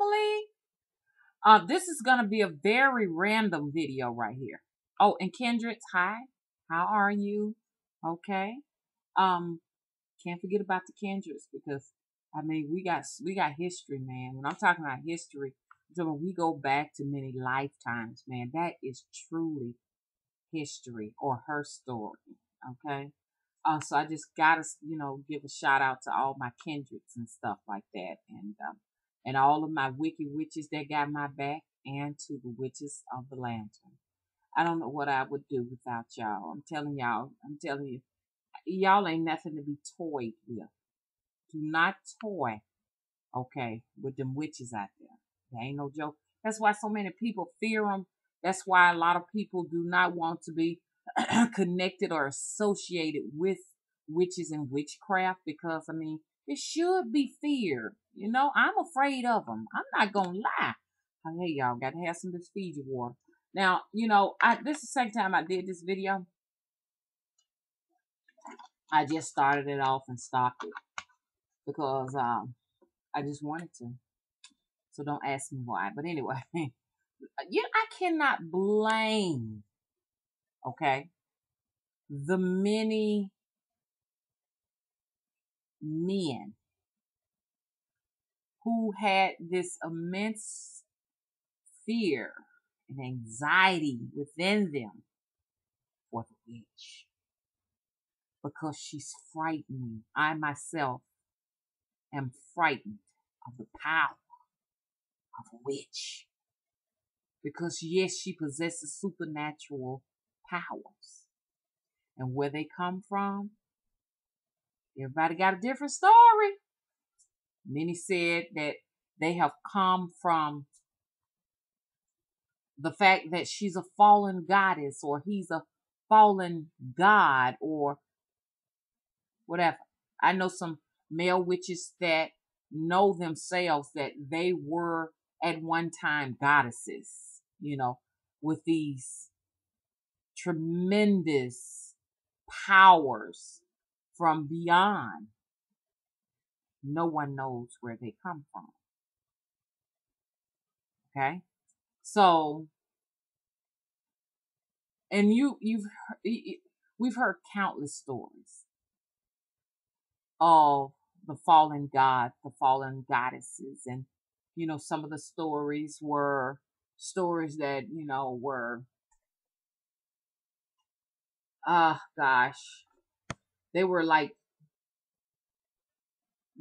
family. This is going to be a very random video right here. Oh, and Kendricks, hi. How are you? Okay. Can't forget about the Kendricks because, I mean, we got history, man. When I'm talking about history, so we go back to many lifetimes, man. That is truly history or her story. Okay. So I just gotta, give a shout out to all my Kendricks and stuff like that, and all of my wicked witches that got my back, and to the witches of the lantern. I don't know what I would do without y'all. I'm telling you, y'all ain't nothing to be toyed with. Do not toy, okay, with them witches out there. They ain't no joke. That's why so many people fear them. That's why a lot of people do not want to be connected or associated with witches and witchcraft, because I mean, it should be feared. I'm afraid of them. I'm not gonna lie. Hey, y'all, got to have some of this Fiji water. Now, this is the second time I did this video. I just started it off and stopped it because I just wanted to. So don't ask me why. But anyway, I cannot blame, okay, the many men who had this immense fear and anxiety within them for the witch, because she's frightening. I myself am frightened of the power of a witch, because yes, she possesses supernatural powers, and where they come from, everybody got a different story. Many said that they have come from the fact that she's a fallen goddess, or he's a fallen god, or whatever. I know some male witches that know themselves that they were at one time goddesses, with these tremendous powers from beyond. No one knows where they come from. Okay? So, and we've heard countless stories of the fallen god, the fallen goddesses, and some of the stories were stories that were they were like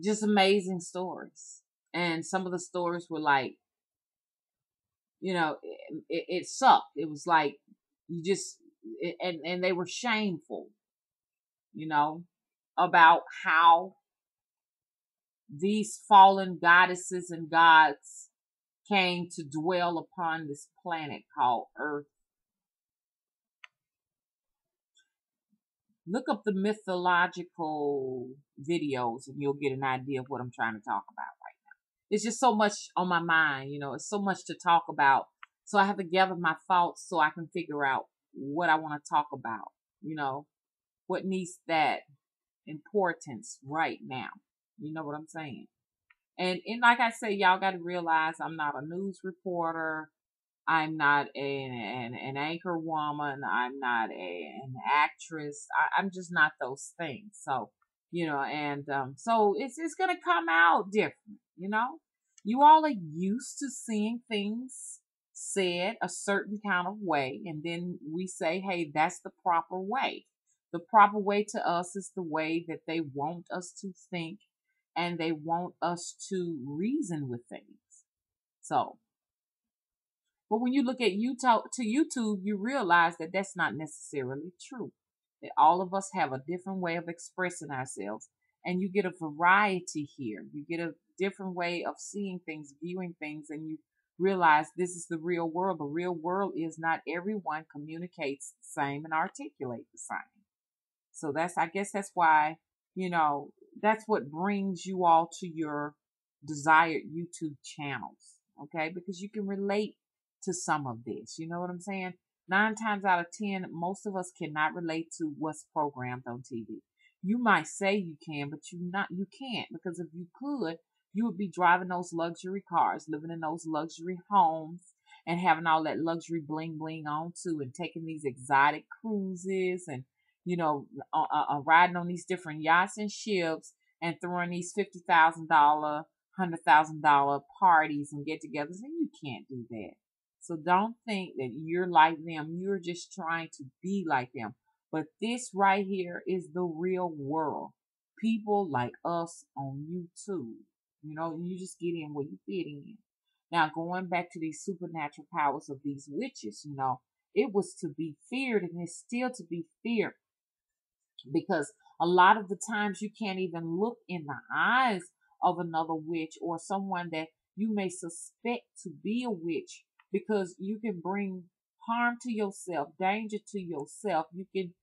just amazing stories. And some of the stories were like, it sucked. It was like and they were shameful, about how these fallen goddesses and gods came to dwell upon this planet called Earth. Look up the mythological videos and you'll get an idea of what I'm trying to talk about right now. It's just so much on my mind, it's so much to talk about. So I have to gather my thoughts so I can figure out what I want to talk about, what needs that importance right now. You know what I'm saying? And like I say, y'all got to realize I'm not a news reporter. I'm not an anchor woman. I'm not an actress. I'm just not those things. So, so it's going to come out different, You all are used to seeing things said a certain kind of way. And then we say, hey, that's the proper way. The proper way to us is the way that they want us to think, and they want us to reason with things. So, but when you look at YouTube, you realize that that's not necessarily true. That all of us have a different way of expressing ourselves, and you get a variety here. You get a different way of seeing things, viewing things, and you realize this is the real world. The real world is not everyone communicates the same and articulate the same. So I guess that's why, that's what brings you all to your desired YouTube channels, okay? Because you can relate to some of this, you know what I'm saying? 9 times out of 10, most of us cannot relate to what's programmed on TV. You might say you can, but you can't, because if you could, You would be driving those luxury cars, living in those luxury homes, and having all that luxury bling bling on too, and taking these exotic cruises, and riding on these different yachts and ships, and throwing these $50,000, $100,000 parties and get-togethers, and you can't do that. So don't think that you're like them. You're just trying to be like them. But this right here is the real world. People like us on YouTube. You just get in where you fit in. Now, going back to these supernatural powers of these witches, it was to be feared, and it's still to be feared, because a lot of the times you can't even look in the eyes of another witch or someone that you may suspect to be a witch, because you can bring harm to yourself, danger to yourself. You can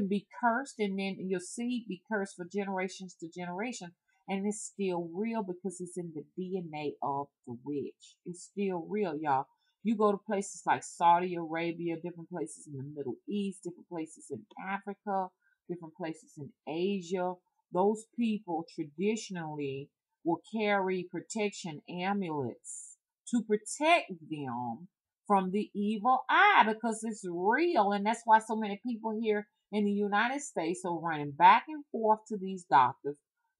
be cursed, and then your seed be cursed for generations to generation. And it's still real because it's in the DNA of the witch. It's still real, y'all. You go to places like Saudi Arabia, different places in the Middle East, different places in Africa, different places in Asia. Those people traditionally will carry protection amulets to protect them from the evil eye, because it's real. And that's why so many people here in the United States are running back and forth to these doctors.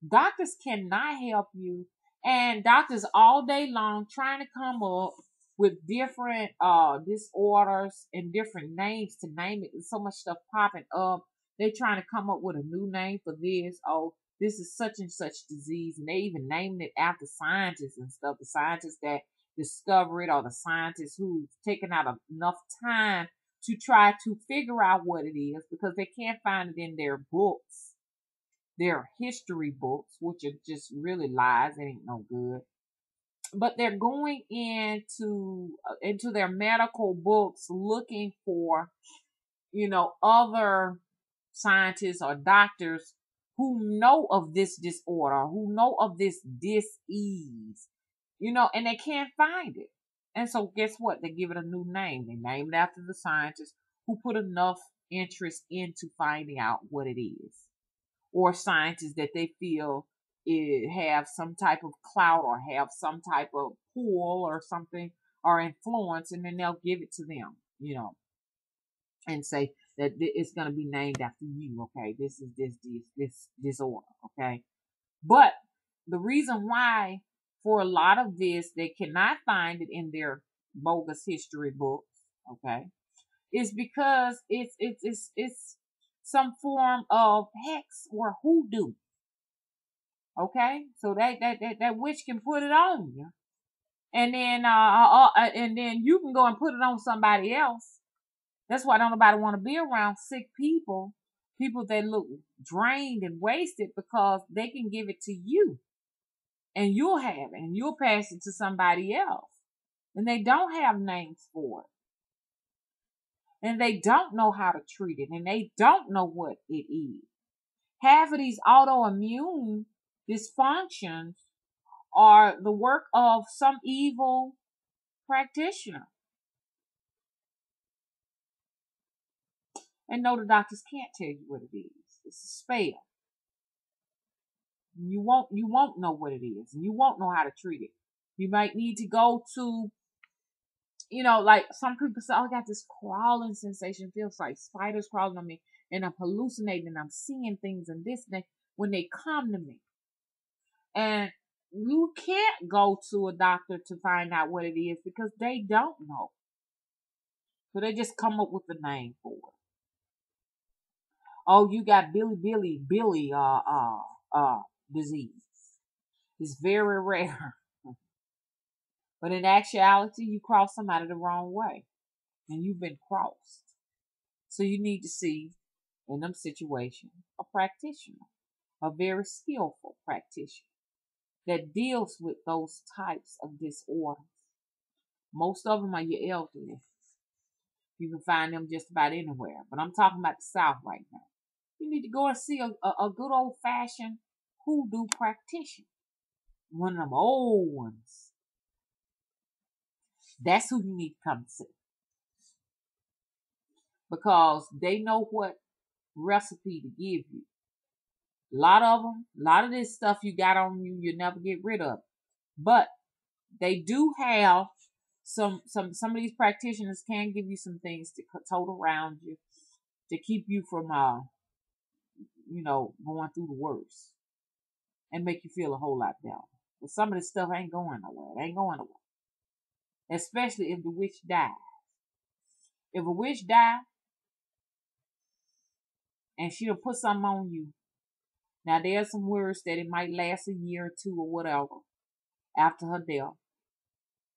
Doctors cannot help you, and doctors all day long trying to come up with different disorders and different names to name it. There's so much stuff popping up. They're trying to come up with a new name for this. Oh, this is such and such disease, and they even named it after scientists and stuff. The scientists that discover it, or the scientists who've taken out enough time to try to figure out what it is, because they can't find it in their books. Their history books, which are just really lies. It ain't no good. But they're going into their medical books looking for, other scientists or doctors who know of this disorder, who know of this dis-ease, and they can't find it. And so guess what? They give it a new name. They name it after the scientists who put enough interest into finding out what it is. Or scientists that they feel have some type of clout or have some type of pull or something or influence, and then they'll give it to them, and say that it's going to be named after you. Okay, this is this disorder. Okay, but the reason why for a lot of this they cannot find it in their bogus history books, okay, is because it's some form of hex or hoodoo. Okay, so that witch can put it on you, and then you can go and put it on somebody else. That's why don't nobody want to be around sick people that look drained and wasted, because they can give it to you, and you'll have it, and you'll pass it to somebody else, and they don't have names for it. And they don't know how to treat it, and they don't know what it is. Half of these autoimmune dysfunctions are the work of some evil practitioner. And no, the doctors can't tell you what it is. It's a spell. You won't know what it is, and you won't know how to treat it. You might need to go to, like some people say, oh, I got this crawling sensation. Feels like spiders crawling on me, and I'm hallucinating, and I'm seeing things and this and that when they come to me. And you can't go to a doctor to find out what it is, because they don't know. So they just come up with a name for it. Oh, you got Billy disease. It's very rare. But in actuality, you cross somebody the wrong way, and you've been crossed. So you need to see, in them situations, a practitioner, a very skillful practitioner that deals with those types of disorders. Most of them are your elderly. You can find them just about anywhere, but I'm talking about the South right now. You need to go and see a good old-fashioned hoodoo practitioner, one of them old ones. That's who you need to come see, because they know what recipe to give you. A lot of them, a lot of this stuff you got on you, you never get rid of. But they do have some of these practitioners can give you some things to tote around you to keep you from going through the worst and make you feel a whole lot better. But some of this stuff ain't going nowhere. It ain't going nowhere. Especially if the witch dies. If a witch dies and she'll put something on you, now there's some words that it might last a year or two or whatever after her death.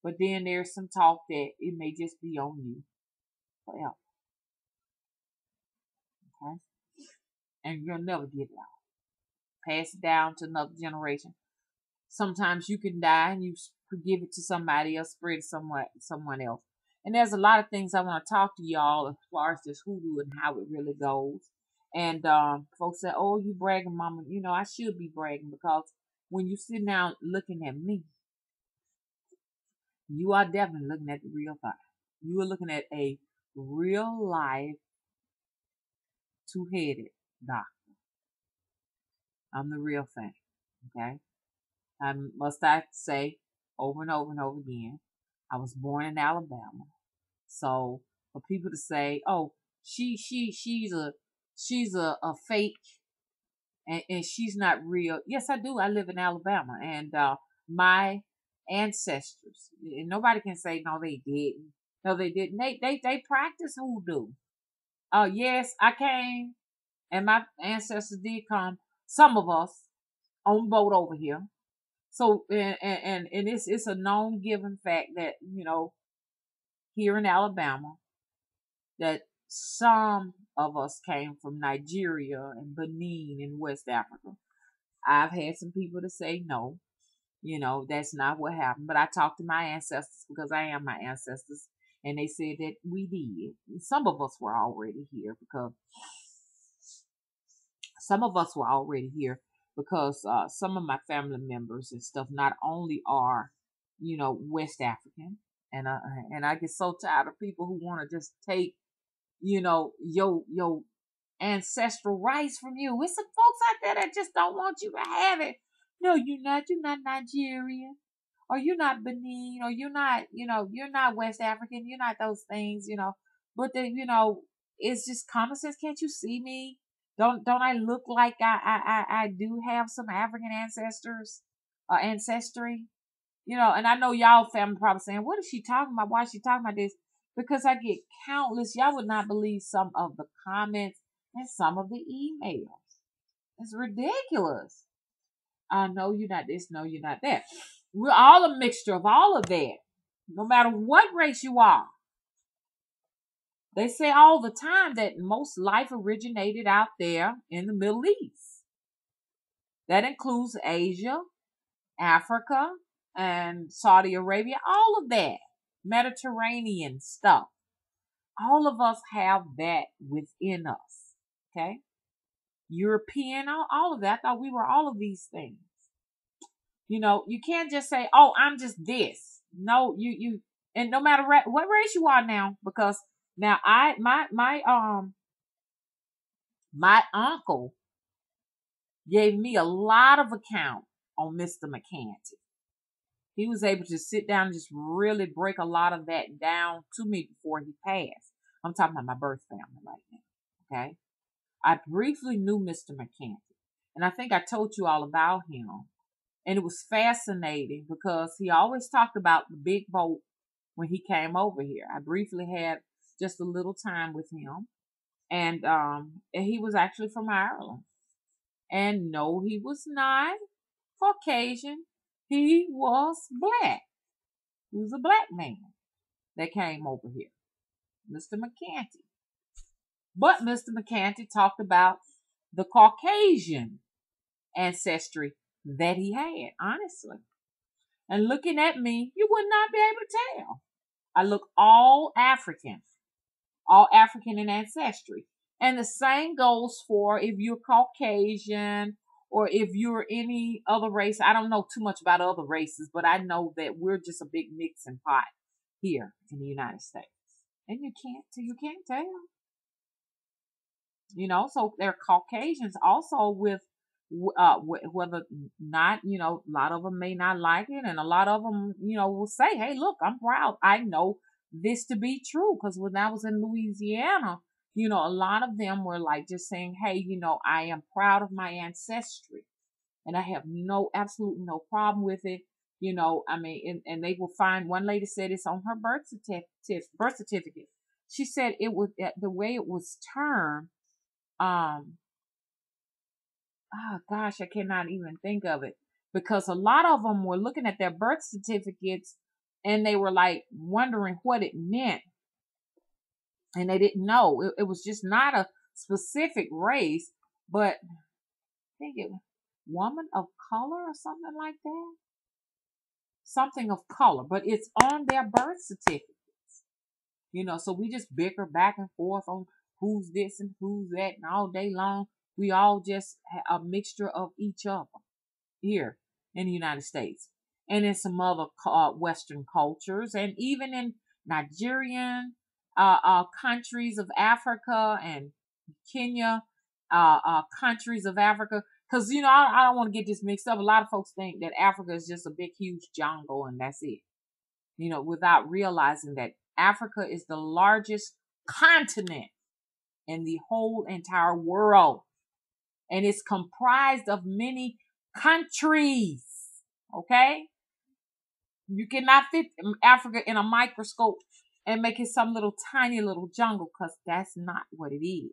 But then there's some talk that it may just be on you forever. Okay? And you'll never get it out. Pass it down to another generation. Sometimes you can die and you could give it to somebody else, spread it someone else. And there's a lot of things I want to talk to y'all as far as this hoodoo and how it really goes. And folks say, oh, you bragging, mama. I should be bragging because when you sit down looking at me, you are definitely looking at the real thing. You are looking at a real life two-headed doctor. I'm the real thing. Okay? Must I say over and over and over again, I was born in Alabama. So for people to say, oh, she's a fake and she's not real. Yes, I do. I live in Alabama and my ancestors, and nobody can say no they didn't. No, they didn't. They practice hoodoo. Yes, I came and my ancestors did come, some of us, on boat over here. So and it's a known given fact that, here in Alabama, that some of us came from Nigeria and Benin and West Africa. I've had some people to say no, that's not what happened. But I talked to my ancestors because I am my ancestors, and they said that we did. Some of us were already here because some of my family members and stuff not only are, West African, and I get so tired of people who want to just take, your ancestral rights from you. It's some folks out there that just don't want you to have it. No, you're not Nigerian, or you're not Benin, or you're not West African, you're not those things, But it's just common sense. Can't you see me? Don't I look like I do have some African ancestry? And I know y'all family probably saying, what is she talking about? Why is she talking about this? Because I get countless, y'all would not believe some of the comments and some of the emails. It's ridiculous. No, you're not this. No, you're not that. We're all a mixture of all of that. No matter what race you are. They say all the time that most life originated out there in the Middle East. That includes Asia, Africa, and Saudi Arabia, all of that. Mediterranean stuff. All of us have that within us. Okay? European, all of that. I thought we were all of these things. You can't just say, oh, I'm just this. No, you and no matter what race you are now, because now my uncle gave me a lot of account on Mr. McCanty. He was able to sit down and just really break a lot of that down to me before he passed. I'm talking about my birth family right now. Okay. I briefly knew Mr. McCanty, and I think I told you all about him. And it was fascinating because he always talked about the big boat when he came over here. I briefly had just a little time with him. And he was actually from Ireland. And no, he was not Caucasian. He was black. He was a black man that came over here. Mr. McCanty. But Mr. McCanty talked about the Caucasian ancestry that he had, honestly. And looking at me, you would not be able to tell. I look all African in ancestry. And the same goes for if you're Caucasian or if you're any other race. I don't know too much about other races, but I know that we're just a big mixing pot here in the United States. And you can't tell. So they're Caucasians also with whether not, a lot of them may not like it, and a lot of them, will say, "Hey, look, I'm proud. I know this to be true." Because when I was in Louisiana, a lot of them were like just saying, "Hey, I am proud of my ancestry, and I have absolutely no problem with it." I mean, and they will find, one lady said it's on her birth certificate. She said it was the way it was termed. Oh gosh, I cannot even think of it, because a lot of them were looking at their birth certificates and they were like wondering what it meant, and they didn't know. It was just not a specific race, but I think it was woman of color or something like that. Something of color, but it's on their birth certificate. So we just bicker back and forth on who's this and who's that, and all day long we all just a mixture of each other here in the United States, and in some other Western cultures, and even in Nigerian countries of Africa and Kenya countries of Africa. Because I don't want to get this mixed up. A lot of folks think that Africa is just a big huge jungle and that's it, without realizing that Africa is the largest continent in the whole entire world, and it's comprised of many countries. Okay? You cannot fit Africa in a microscope and make it some little tiny little jungle, because that's not what it is.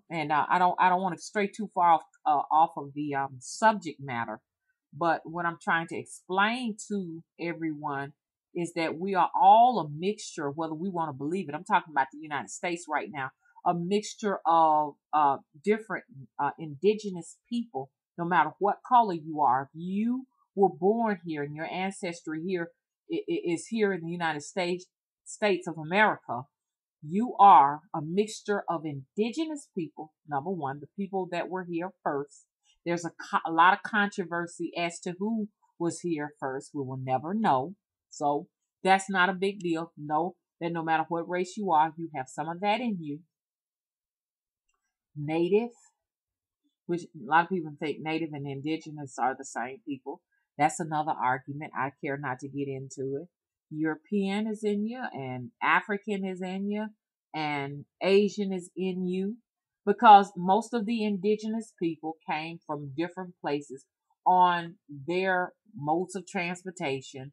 And I don't want to stray too far off of the subject matter, but what I'm trying to explain to everyone is that we are all a mixture, whether we want to believe it. I'm talking about the United States right now, a mixture of different indigenous people, no matter what color you are. If you were born here and your ancestry here is here in the United States of America, you are a mixture of indigenous people, number one, the people that were here first. There's a lot of controversy as to who was here first. We will never know. So that's not a big deal. Know that no matter what race you are, you have some of that in you. Native, which a lot of people think native and indigenous are the same people. That's another argument. I care not to get into it. European is in you, and African is in you, and Asian is in you, because most of the indigenous people came from different places on their modes of transportation.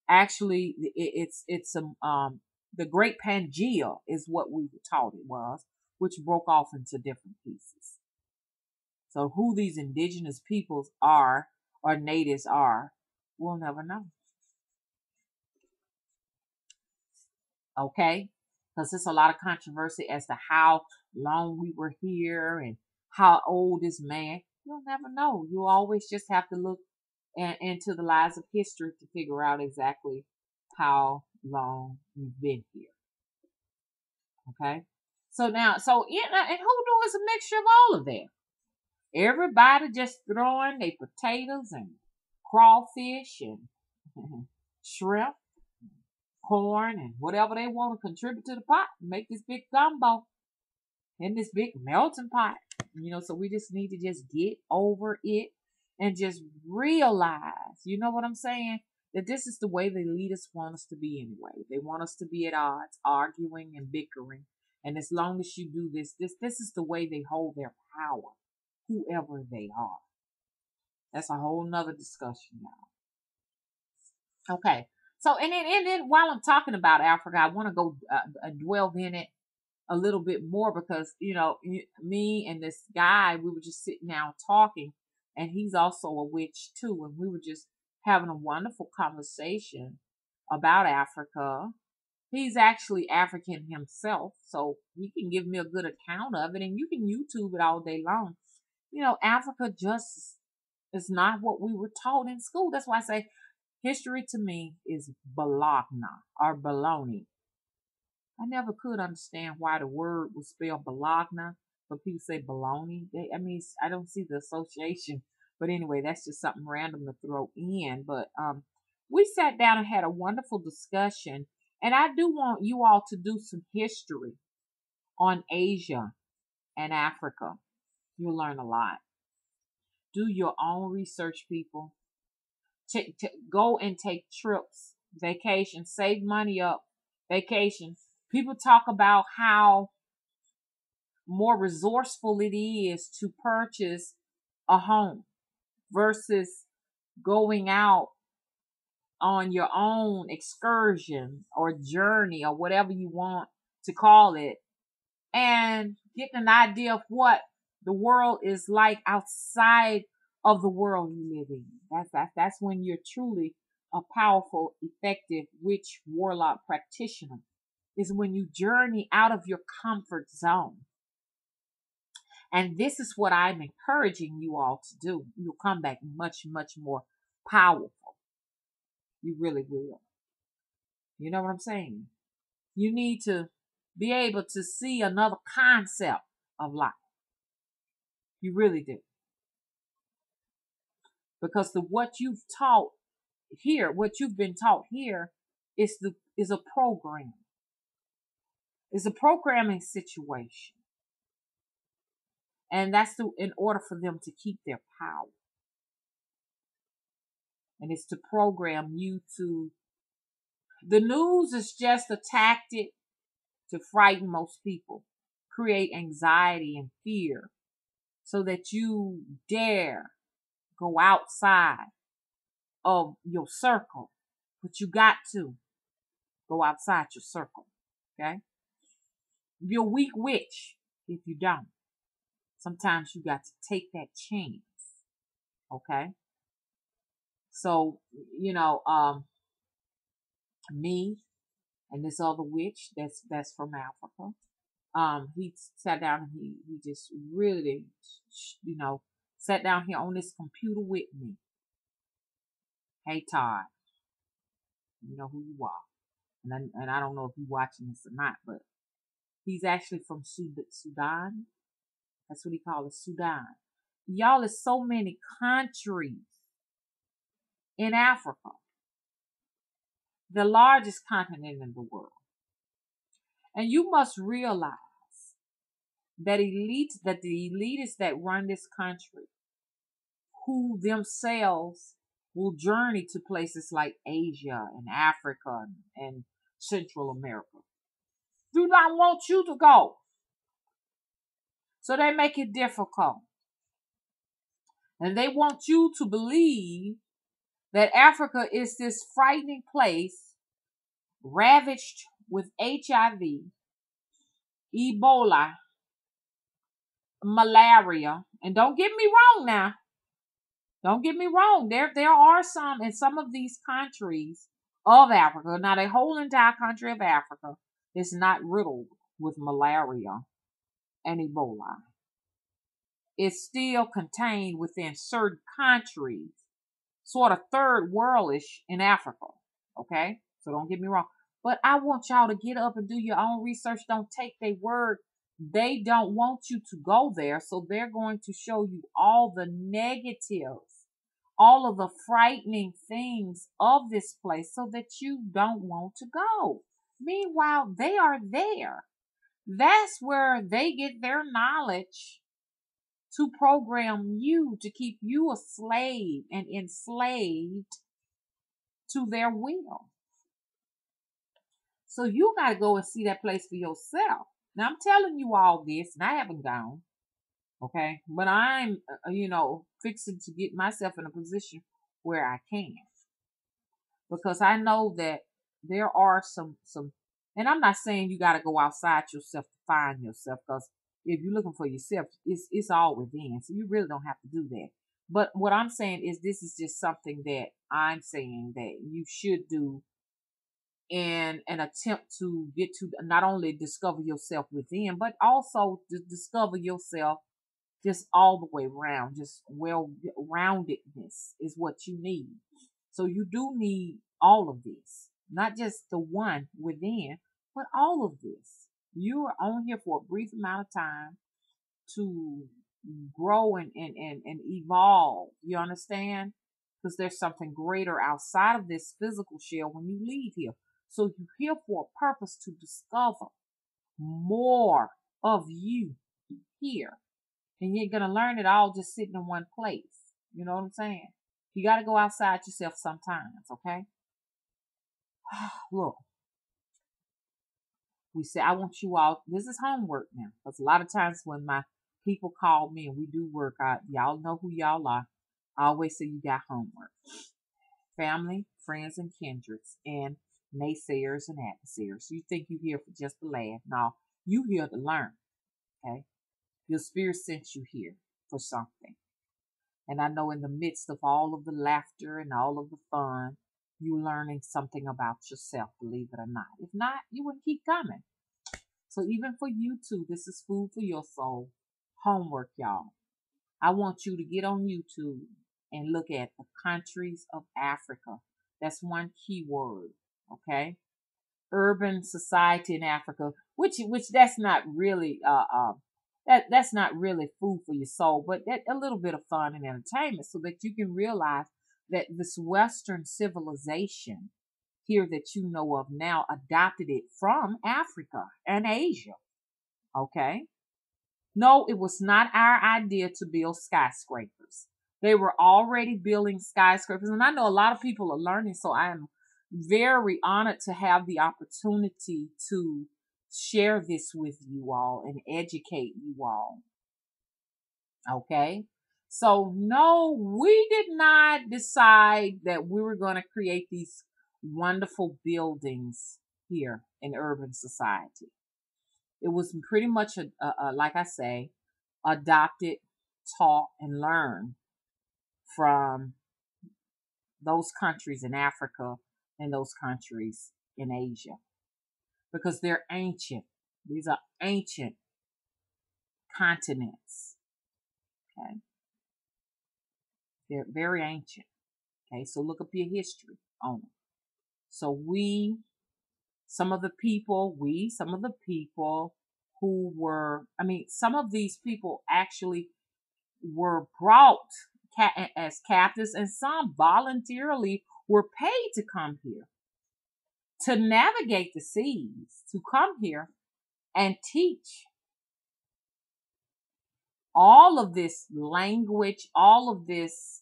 Actually, it's the Great Pangea is what we were taught it was, which broke off into different pieces. So who these indigenous peoples are or natives are, we'll never know. Okay? Because there's a lot of controversy as to how long we were here and how old is man. You'll never know. You'll always just have to look into the lives of history to figure out exactly how long we've been here. Okay? So now, and hoodoo is a mixture of all of that. Everybody just throwing their potatoes and crawfish and shrimp, corn, and whatever they want to contribute to the pot and make this big gumbo in this big melting pot. So we just need to just get over it and just realize, you know what I'm saying? That this is the way the leaders want us to be anyway. They want us to be at odds, arguing and bickering. And as long as you do this is the way they hold their power, whoever they are. That's a whole nother discussion now. Okay. So, and then while I'm talking about Africa, I want to go dwell in it a little bit more, because, me and this guy, we were just sitting down talking, and he's also a witch too. And we were just having a wonderful conversation about Africa. He's actually African himself, so he can give me a good account of it, and you can YouTube it all day long. Africa just is not what we were taught in school. That's why I say history to me is balagna or baloney. I never could understand why the word was spelled balagna, but people say baloney. I don't see the association. But anyway, that's just something random to throw in. But we sat down and had a wonderful discussion. And I do want you all to do some history on Asia and Africa. You'll learn a lot. Do your own research, people. Go and take trips, vacation, save money up, vacation. People talk about how more resourceful it is to purchase a home versus going out on your own excursion or journey or whatever you want to call it, and getting an idea of what the world is like outside of the world you live in. That's when you're truly a powerful, effective witch warlock practitioner. Is when you journey out of your comfort zone. And this is what I'm encouraging you all to do. You'll come back much, much more powerful. You really will. You know what I'm saying? You need to be able to see another concept of life. You really do. Because what you've taught here, what you've been taught here is a program. It's a programming situation. And that's in order for them to keep their power. And it's to program you to. The news is just a tactic to frighten most people, create anxiety and fear, so that you dare go outside of your circle. But you got to go outside your circle, okay? You're a weak witch if you don't. Sometimes you got to take that chance, okay? So, me and this other witch that's from Africa, he sat down and he just really, sat down here on this computer with me. Hey, Todd, you know who you are. And I don't know if you're watching this or not, but he's actually from Sudan. That's what he calls it, Sudan. Y'all, there's so many countries in Africa. The largest continent in the world. And you must realize that the elitists that run this country, who themselves will journey to places like Asia and Africa and Central America, do not want you to go. So they make it difficult. And they want you to believe that Africa is this frightening place ravaged with HIV, Ebola, malaria. And don't get me wrong now. Don't get me wrong. There are some in some of these countries of Africa. Now, the whole entire country of Africa is not riddled with malaria and Ebola. It's still contained within certain countries, sort of third worldish in Africa. Okay? So don't get me wrong. But I want y'all to get up and do your own research. Don't take their word. They don't want you to go there. So they're going to show you all the negatives, all of the frightening things of this place so that you don't want to go. Meanwhile, they are there. That's where they get their knowledge to program you, to keep you a slave and enslaved to their will. So you got to go and see that place for yourself. Now, I'm telling you all this, and I haven't gone, okay? But I'm, fixing to get myself in a position where I can. Because I know that there are some, and I'm not saying you got to go outside yourself to find yourself, because if you're looking for yourself, it's all within. So you really don't have to do that. But what I'm saying is this is just something that I'm saying that you should do in an attempt to get to not only discover yourself within, but also to discover yourself just all the way around. Just well-roundedness is what you need. So you do need all of this, not just the one within, but all of this. You are on here for a brief amount of time to grow and evolve. You understand? Because there's something greater outside of this physical shell when you leave here. So you're here for a purpose to discover more of you here. And you're going to learn it all just sitting in one place. You know what I'm saying? You got to go outside yourself sometimes, okay? Look, we say, I want you all, this is homework now. Because a lot of times when my people call me and we do work, y'all know who y'all are. I always say you got homework. Family, friends, and kindreds, and naysayers and adversaries. You think you're here for just to laugh. No, you here to learn, okay? Your spirit sent you here for something. And I know in the midst of all of the laughter and all of the fun, you're learning something about yourself, believe it or not. If not, you wouldn't keep coming. So even for you too, this is food for your soul. Homework, y'all. I want you to get on YouTube and look at the countries of Africa. That's one keyword, okay? Urban society in Africa, which that's not really that's not really food for your soul, but that a little bit of fun and entertainment so that you can realize that this Western civilization here that you know of now adopted it from Africa and Asia. Okay? No, it was not our idea to build skyscrapers. They were already building skyscrapers. And I know a lot of people are learning, so I am very honored to have the opportunity to share this with you all and educate you all. Okay? So, no, we did not decide that we were going to create these wonderful buildings here in urban society. It was pretty much, like I say, adopted, taught, and learned from those countries in Africa and those countries in Asia. Because they're ancient. These are ancient continents. Okay? They're very ancient. Okay, so look up your history on them. So some of the people who were, some of these people actually were brought as captives, and some voluntarily were paid to come here, to navigate the seas, to come here and teach all of this language, all of this,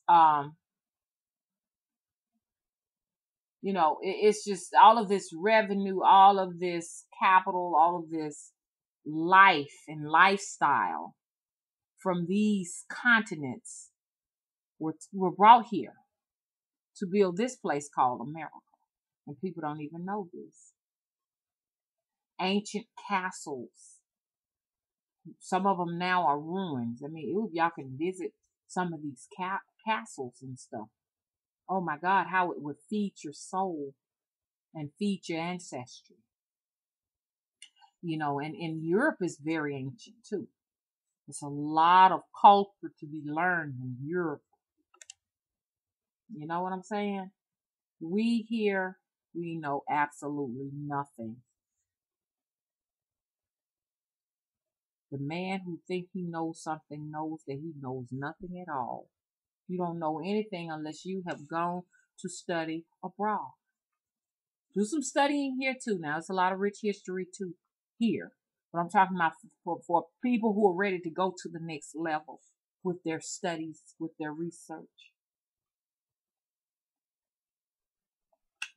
it's just all of this revenue, all of this capital, all of this life and lifestyle from these continents were brought here to build this place called America. And people don't even know this. Ancient castles. Some of them now are ruins. Y'all can visit some of these castles and stuff. Oh my God, how it would feed your soul and feed your ancestry. And Europe is very ancient too. There's a lot of culture to be learned in Europe. You know what I'm saying? We here, we know absolutely nothing. The man who thinks he knows something knows that he knows nothing at all. You don't know anything unless you have gone to study abroad. Do some studying here too. Now, it's a lot of rich history too here. But I'm talking about for people who are ready to go to the next level with their studies, with their research.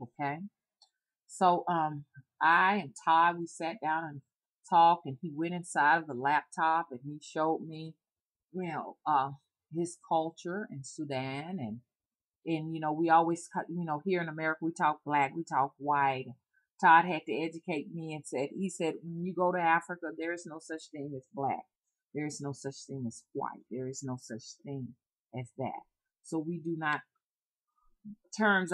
Okay? So, I and Todd, we sat down and talked, and he went inside of the laptop and he showed me, his culture in Sudan, and we always, here in America, we talk black, we talk white. Todd had to educate me and he said, when you go to Africa, there is no such thing as black. There is no such thing as white. There is no such thing as that. So we do not term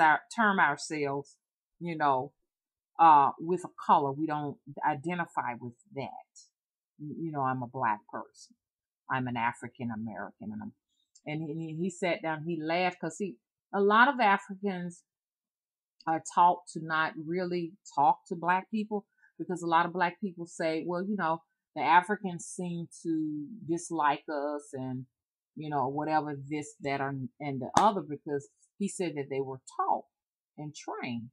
ourselves, with a color. We don't identify with that. I'm a black person. I'm an African American, and he sat down. He laughed because a lot of Africans are taught to not really talk to black people, because a lot of black people say, well, the Africans seem to dislike us and whatever this, that, and the other, because he said that they were taught and trained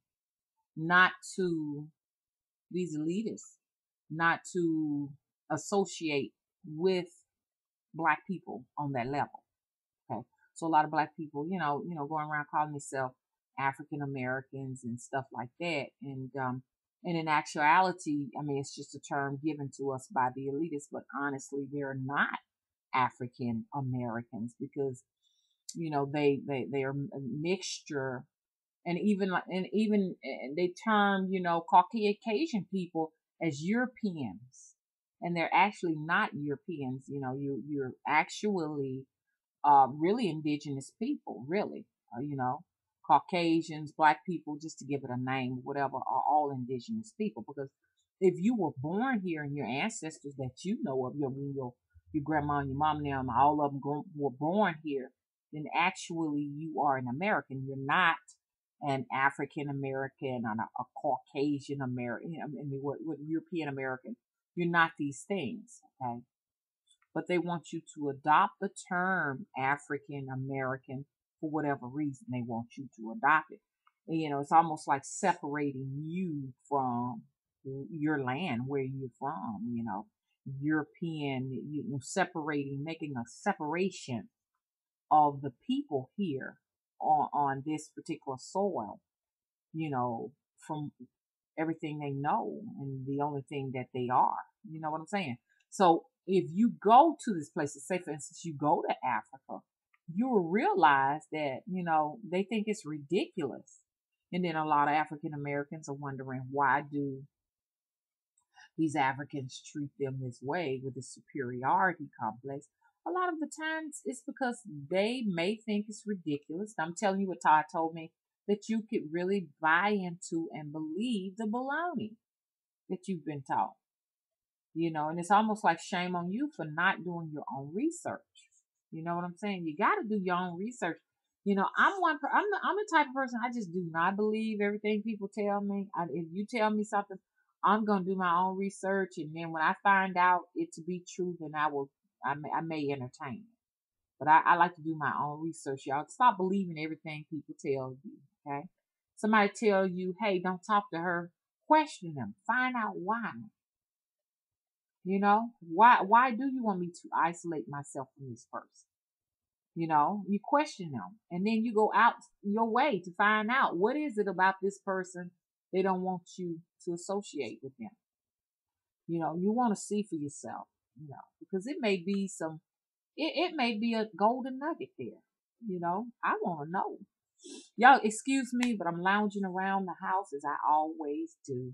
not to, these elitists, not to associate with black people on that level. Okay. So a lot of black people, going around calling themselves African Americans and stuff like that. And in actuality, I mean, it's just a term given to us by the elitists, but honestly, they're not African Americans because, they are a mixture. And even they term, Caucasian people as Europeans, and they're actually not Europeans. You're actually really indigenous people, really. Caucasians, black people, just to give it a name, whatever, are all indigenous people. Because if you were born here and your ancestors that you know of, your grandma and your mom and them, all of them were born here, then actually you are an American. You're not an African American or a Caucasian American. I mean, what European American? You're not these things, okay? But they want you to adopt the term African American for whatever reason they want you to adopt it. And, it's almost like separating you from your land, where you're from, European, separating, making a separation of the people here on this particular soil, from everything they know and the only thing that they are. You know what I'm saying? So if you go to this place, say for instance, you go to Africa, you will realize that, they think it's ridiculous. And then a lot of African Americans are wondering, why do these Africans treat them this way with a superiority complex? A lot of the times it's because they may think it's ridiculous. I'm telling you what Todd told me, that you could really buy into and believe the baloney that you've been taught. And it's almost like shame on you for not doing your own research. You know what I'm saying? You got to do your own research. I'm the type of person, I just do not believe everything people tell me. If you tell me something, I'm going to do my own research. And then when I find out it to be true, then I may entertain it. But I like to do my own research, y'all. Stop believing everything people tell you, okay? Somebody tell you, hey, don't talk to her. Question them. Find out why. Why do you want me to isolate myself from this person? You question them. And then you go out your way to find out, what is it about this person they don't want you to associate with them. You want to see for yourself, because it may be it may be a golden nugget there. I want to know. Y'all, excuse me, but I'm lounging around the house as I always do.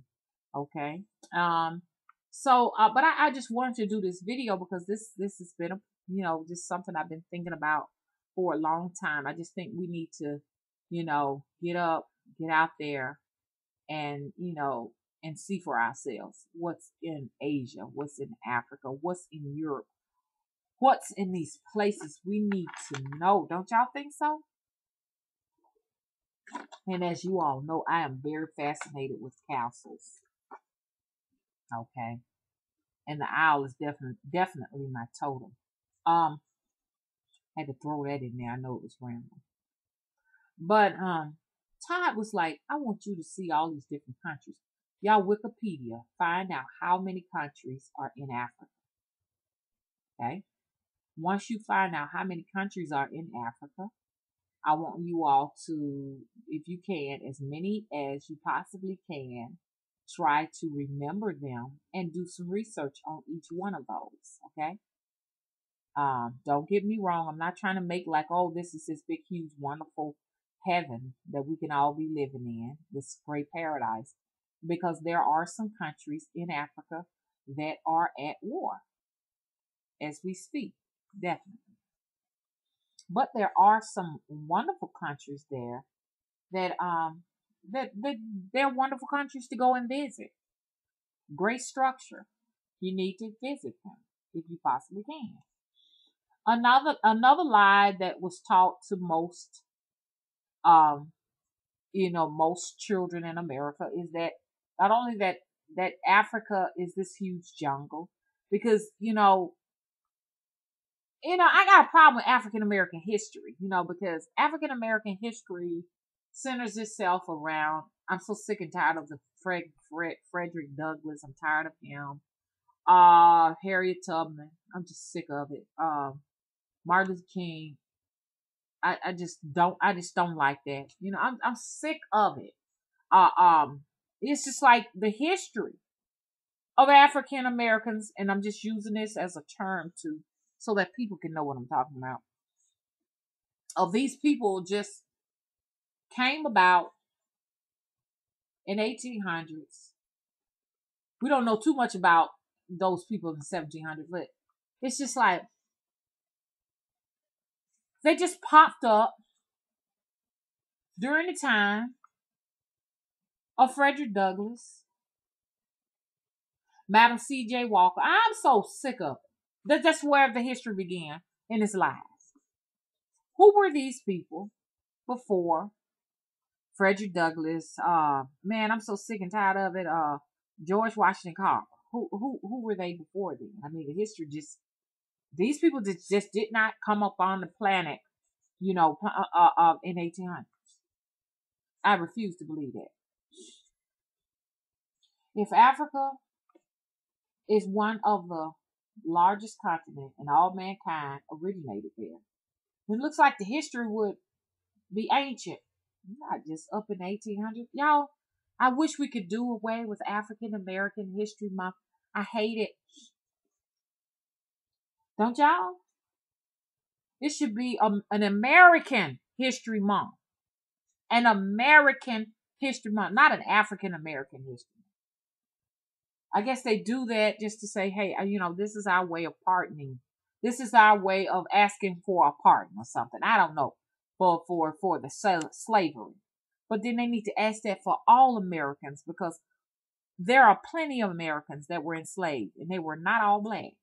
Okay. But I just wanted to do this video because this has been just something I've been thinking about for a long time. I just think we need to, get up, get out there, and and see for ourselves what's in Asia, what's in Africa, what's in Europe, what's in these places. We need to know. Don't y'all think so? And as you all know, I am very fascinated with castles. Okay. And the owl is definitely my totem. I had to throw that in there. I know it was random. But Todd was like, I want you to see all these different countries. Y'all, Wikipedia, find out how many countries are in Africa. Okay? Once you find out how many countries are in Africa, I want you all to, if you can, as many as you possibly can, try to remember them and do some research on each one of those. Okay? Don't get me wrong. I'm not trying to make like, oh, this is this big, huge, wonderful heaven that we can all be living in, this great paradise, because there are some countries in Africa that are at war as we speak, definitely. But there are some wonderful countries there that they're wonderful countries to go and visit. Great structure. You need to visit them if you possibly can. Another lie that was taught to most most children in America is that not only that Africa is this huge jungle, because I got a problem with African American history, because African American history centers itself around, I'm so sick and tired of the Frederick Douglass. I'm tired of him. Harriet Tubman. I'm just sick of it. Martin Luther King. I just don't like that. You know, I'm sick of it. Uh, um, it's just like the history of African Americans, and I'm just using this as a term to so that people can know what I'm talking about. Of these people just came about in 1800s. We don't know too much about those people in the 1700s, but it's just like they just popped up during the time of Frederick Douglass, Madam C.J. Walker. I'm so sick of it. That's where the history began in its lives. Who were these people before Frederick Douglass? Man, I'm so sick and tired of it. George Washington Carver. Who were they before then? I mean, the history just these people just did not come up on the planet, you know, in 1800s. I refuse to believe that. If Africa is one of the largest continents and all mankind originated there, it looks like the history would be ancient, not just up in 1800s. Y'all, I wish we could do away with African American History Month. I hate it. Don't y'all? It should be an American History Month. An American History Month, not an African American History Month. I guess they do that just to say, hey, you know, this is our way of pardoning. This is our way of asking for a pardon or something. I don't know. For the slavery. But then they need to ask that for all Americans, because there are plenty of Americans that were enslaved and they were not all black.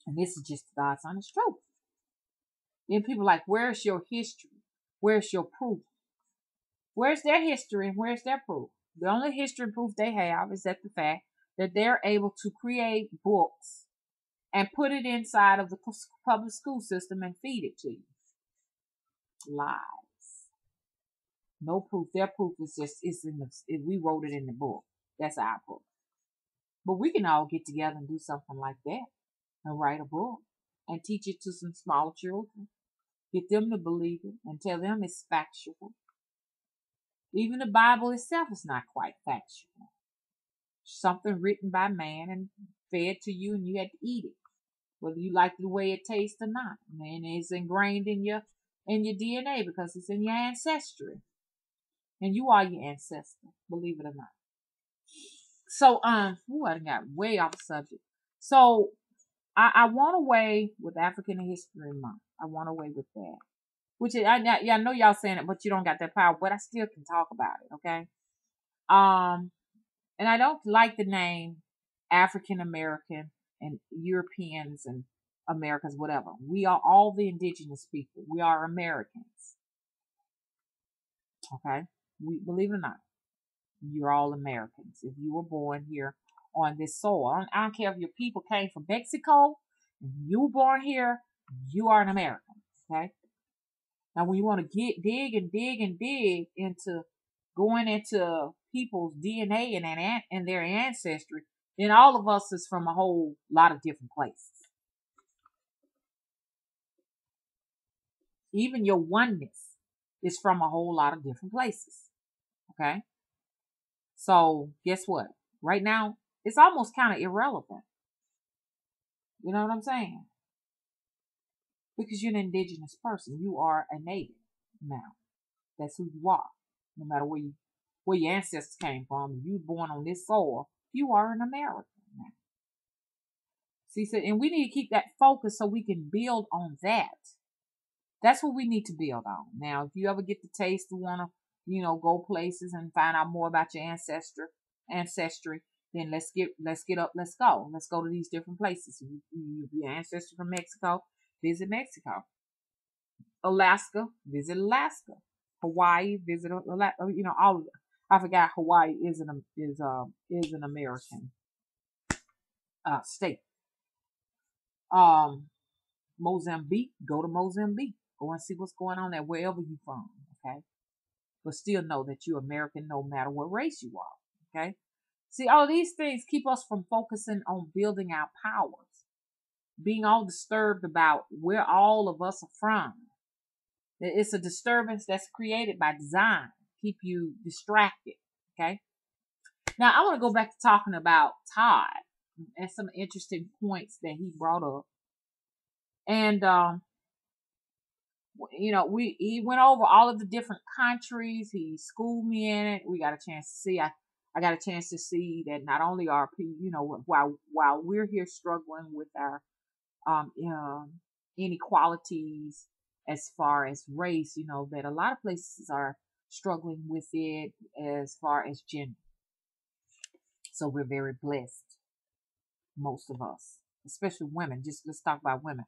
And this is just God's honest truth. Then people are like, where's your history? Where's your proof? Where's their history and where's their proof? The only history and proof they have is that the fact that they're able to create books and put it inside of the public school system and feed it to you. Lies. No proof. Their proof is just we wrote it in the book. That's our proof. But we can all get together and do something like that and write a book and teach it to some small children. Get them to believe it and tell them it's factual. Even the Bible itself is not quite factual. Something written by man and fed to you, and you had to eat it, whether you like the way it tastes or not. And it's ingrained in your DNA because it's in your ancestry. And you are your ancestor, believe it or not. So, I got way off the subject. So, I want away with African History Month. I want away with that. Which I know y'all saying it, but you don't got that power. But I still can talk about it, okay? And I don't like the name African American and Europeans and Americans, whatever. We are all the indigenous people. We are Americans. Okay? We believe it or not, you're all Americans. If you were born here on this soil, I don't care if your people came from Mexico, if you were born here, you are an American. Okay? Now, when you want to dig into going into people's DNA and their ancestry, then all of us is from a whole lot of different places. Even your oneness is from a whole lot of different places. Okay? So, guess what? Right now, it's almost kind of irrelevant. You know what I'm saying? Because you're an indigenous person. You are a native now. That's who you are. No matter where your ancestors came from, you were born on this soil, you are an American now. See, so, and we need to keep that focus so we can build on that. That's what we need to build on. Now, if you ever get the taste to want to, go places and find out more about your ancestry, then let's get up, let's go. Let's go to these different places. If your ancestry from Mexico, visit Mexico. Alaska, visit Alaska. Hawaii, visit Alaska. All of it. I forgot Hawaii is an American state. Mozambique, go to Mozambique. Go and see what's going on there wherever you're from. Okay, but still know that you're American no matter what race you are. Okay. See, all these things keep us from focusing on building our powers. being all disturbed about where all of us are from. It's a disturbance that's created by design, keep you distracted. Okay. Now I want to go back to talking about Todd and some interesting points that he brought up. And he went over all of the different countries. He schooled me in it. We got a chance to see. I got a chance to see that not only are people, while we're here struggling with our inequalities as far as race, that a lot of places are struggling with it as far as gender. So we're very blessed, most of us, especially women. Just let's talk about women.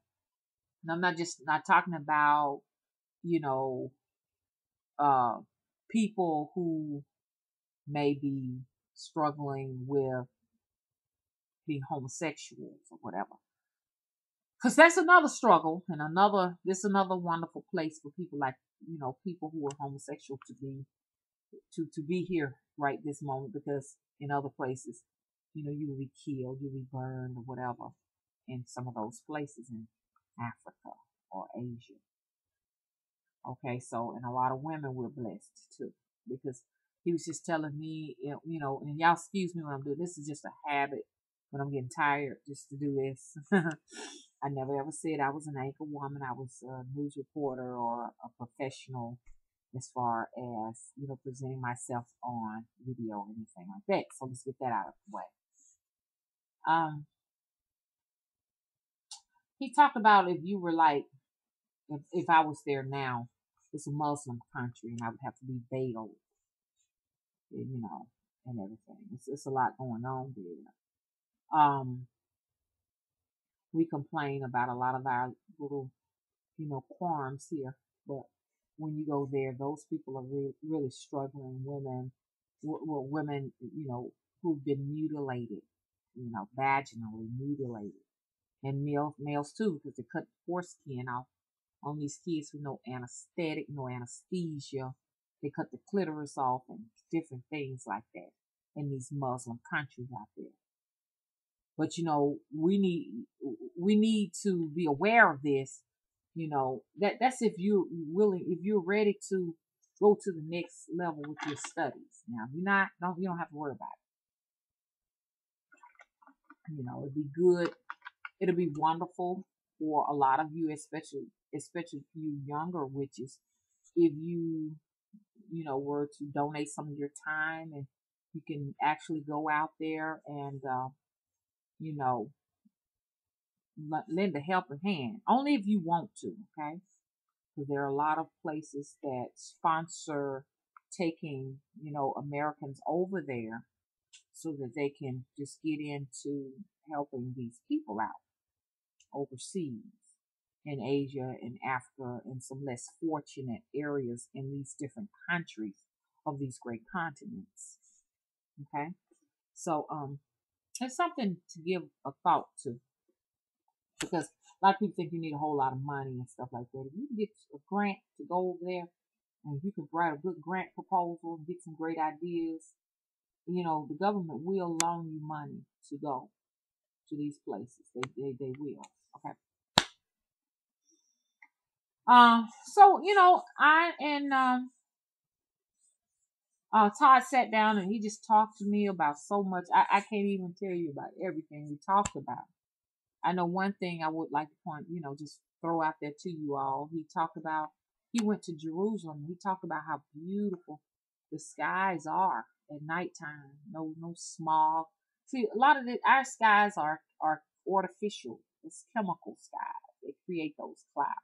And I'm not talking about, people who may be struggling with being homosexuals or whatever. Because that's another struggle and this is another wonderful place for people like, people who are homosexual to be here right this moment, because in other places, you will be killed, you'll be burned or whatever in some of those places in Africa or Asia. Okay, so, and a lot of women were blessed too, because he was just telling me, and y'all excuse me when I'm doing this, is just a habit when I'm getting tired just to do this. I never ever said I was an anchor woman. I was a news reporter or a professional as far as, presenting myself on video or anything like that. So let's get that out of the way. He talked about if you were like, if I was there now, it's a Muslim country and I would have to be veiled, and everything. It's a lot going on there. We complain about a lot of our little, qualms here, but when you go there, those people are really struggling. Women, who've been mutilated, vaginally mutilated, and males too, because they cut the foreskin off on these kids with no anesthetic, no anesthesia. They cut the clitoris off and different things like that in these Muslim countries out there. But we need to be aware of this. That's if you're willing, if you're ready to go to the next level with your studies. Now, if you're not, you don't have to worry about it. It'd be good. It'll be wonderful for a lot of you, especially you younger witches, if you were to donate some of your time, and you can actually go out there and lend a helping hand, only if you want to, okay? Because there are a lot of places that sponsor taking, Americans over there so that they can just get into helping these people out overseas in Asia and Africa and some less fortunate areas in these different countries of these great continents. Okay? So, it's something to give a thought to, because a lot of people think you need a whole lot of money and stuff like that. If you can get a grant to go over there, and if you can write a good grant proposal and get some great ideas, the government will loan you money to go to these places. They will. Okay. So I and Todd sat down and he just talked to me about so much. I can't even tell you about everything we talked about. I know one thing I would like to point, just throw out there to you all. He went to Jerusalem. He talked about how beautiful the skies are at nighttime. No smog. See, a lot of our skies are artificial. It's chemical skies. They create those clouds.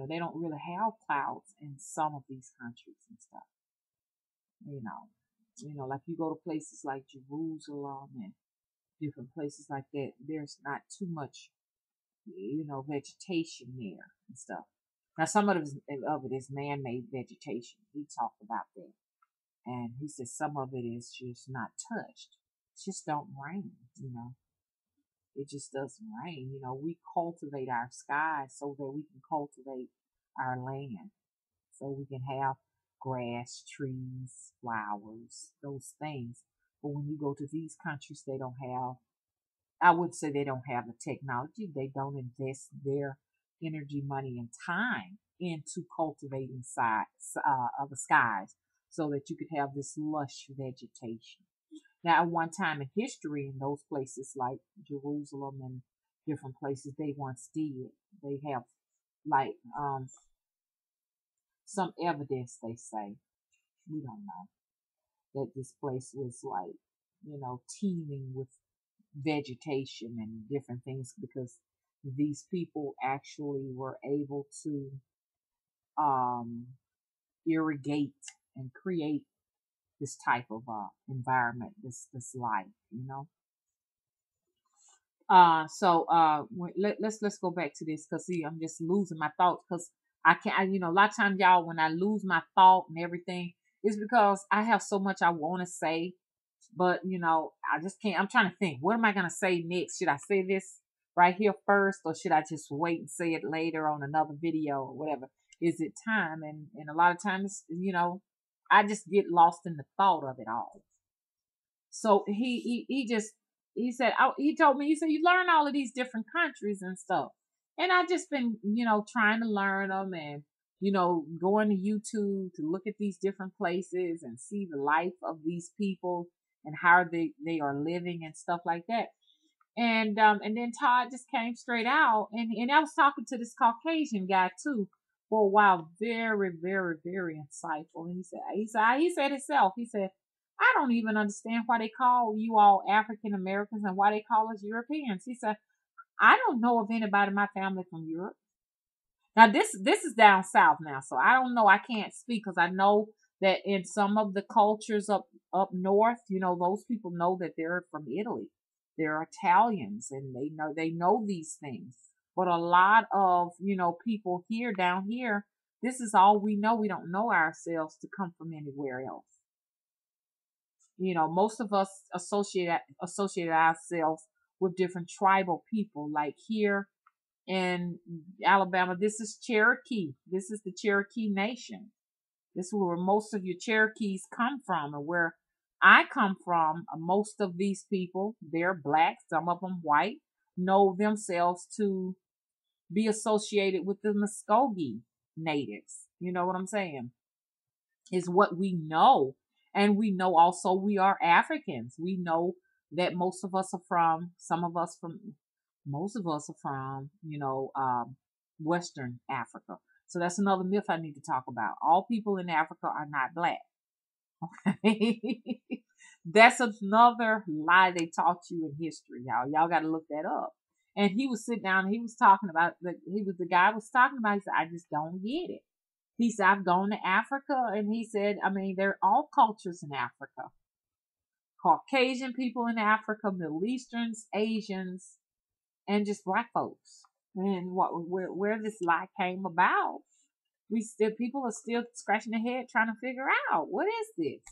They don't really have clouds in some of these countries and stuff. Like you go to places like Jerusalem and different places like that, there's not too much, vegetation there and stuff. Now, some of it is man-made vegetation. He talked about that. And he said some of it is just not touched. It just don't rain, It just doesn't rain. We cultivate our skies so that we can cultivate our land. So we can have grass, trees, flowers, those things. But when you go to these countries, they don't have I would say they don't have the technology. They don't invest their energy, money, and time into cultivating of the skies so that you could have this lush vegetation. Now, at one time in history, in those places like Jerusalem and different places, they once did. They have like some evidence, they say, we don't know, that this place was like, teeming with vegetation and different things because these people actually were able to um, irrigate and create this type of environment, this life. Let's go back to this because see, I'm just losing my thoughts because I can't. A lot of times, y'all, when I lose my thought and everything, it's because I have so much I want to say, but I just can't. I'm trying to think. What am I gonna say next? Should I say this right here first, or should I just wait and say it later on another video or whatever? Is it time? And a lot of times, I just get lost in the thought of it all. So he said, he told me, he said, you learn all of these different countries and stuff. And I just been, trying to learn them and, going to YouTube to look at these different places and see the life of these people and how they are living and stuff like that. And then Todd just came straight out and I was talking to this Caucasian guy too for a while, very, very, very insightful. And he said himself, he said, I don't even understand why they call you all African Americans and why they call us Europeans. He said, I don't know of anybody in my family from Europe. Now this is down south now, so I don't know. I can't speak because I know that in some of the cultures up north, those people know that they're from Italy. They're Italians and they know these things. But a lot of, people down here, this is all we know. We don't know ourselves to come from anywhere else. Most of us associate ourselves with different tribal people. Like here in Alabama, this is Cherokee. This is the Cherokee Nation. This is where most of your Cherokees come from, and where I come from. Most of these people, they're black, some of them white, know themselves to be associated with the Muskogee natives. You know what I'm saying? Is what we know. And we know also we are Africans. We know that most of us are from, Western Africa. So that's another myth I need to talk about. All people in Africa are not black. Okay. That's another lie they taught you in history, y'all. Y'all got to look that up. And he was sitting down and he was talking about the guy was talking about, he said, I just don't get it. He said, I've gone to Africa, and he said, there are all cultures in Africa. Caucasian people in Africa, Middle Easterns, Asians, and just black folks. And where this lie came about, people are still scratching their head trying to figure out, what is this?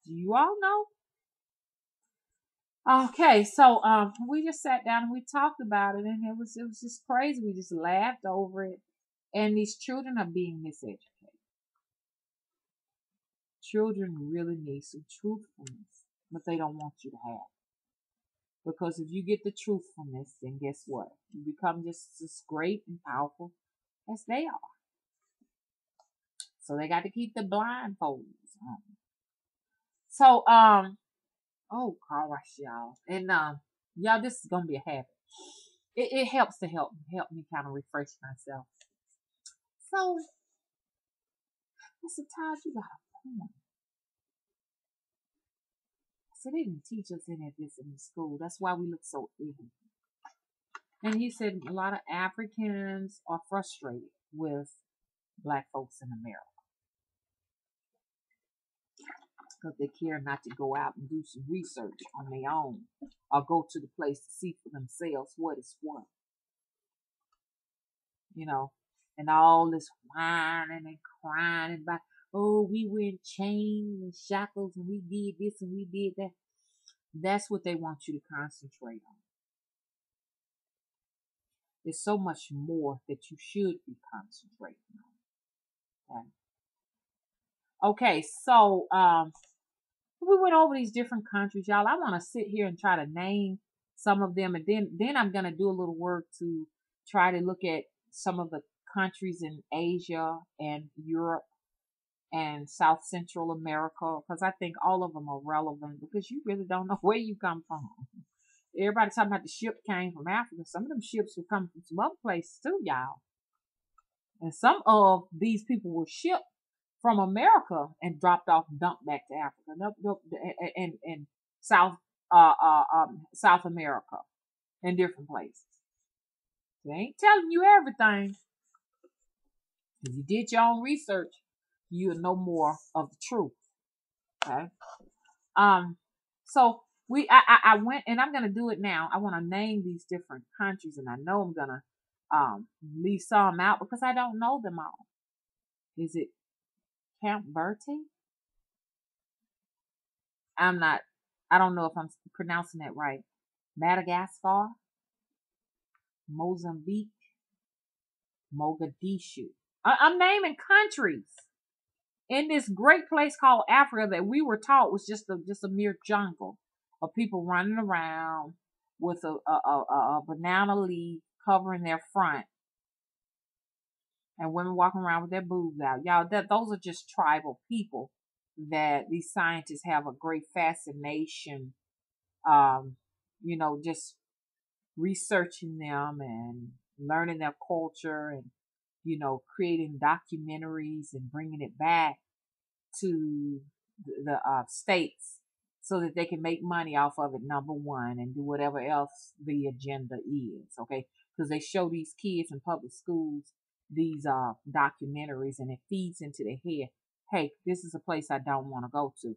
Do you all know? Okay, so we just sat down and we talked about it, and it was just crazy. We just laughed over it, and these children are being miseducated. Children really need some truthfulness, but they don't want you to have. Because if you get the truthfulness, then guess what? You become just as great and powerful as they are. So they got to keep the blindfolds on. So oh gosh, y'all. And y'all, this is gonna be a habit. It helps to help me kind of refresh myself. So I said, Todd, you got a point. So they didn't teach us any of this in the school. That's why we look so ignorant. And he said a lot of Africans are frustrated with black folks in America because they care not to go out and do some research on their own or go to the place to see for themselves what is what. And all this whining and crying about, oh, we were in chains and shackles and we did this and we did that. That's what they want you to concentrate on. There's so much more that you should be concentrating on. Okay, so We went over these different countries, y'all. I want to sit here and try to name some of them, and then I'm gonna do a little work to try to look at some of the countries in Asia and Europe and South Central America, because I think all of them are relevant, because you really don't know where you come from. Everybody talking about the ship came from Africa. Some of them ships will come from some other places too, y'all. And some of these people were shipped from America and dropped off and dumped back to Africa and South America and different places. They ain't telling you everything. If you did your own research, you'll know more of the truth. Okay. So I went, and I'm gonna do it now. I want to name these different countries, and I know I'm gonna leave some out because I don't know them all. Is it Camp Verde? I don't know if I'm pronouncing that right. Madagascar, Mozambique, Mogadishu. I'm naming countries in this great place called Africa that we were taught was just a mere jungle of people running around with a banana leaf covering their front, and women walking around with their boobs out. Y'all, those are just tribal people that these scientists have a great fascination, just researching them and learning their culture, and creating documentaries and bringing it back to the states so that they can make money off of it, number one, and do whatever else the agenda is, okay? Because they show these kids in public schools these documentaries, and it feeds into their head, hey, this is a place I don't want to go to.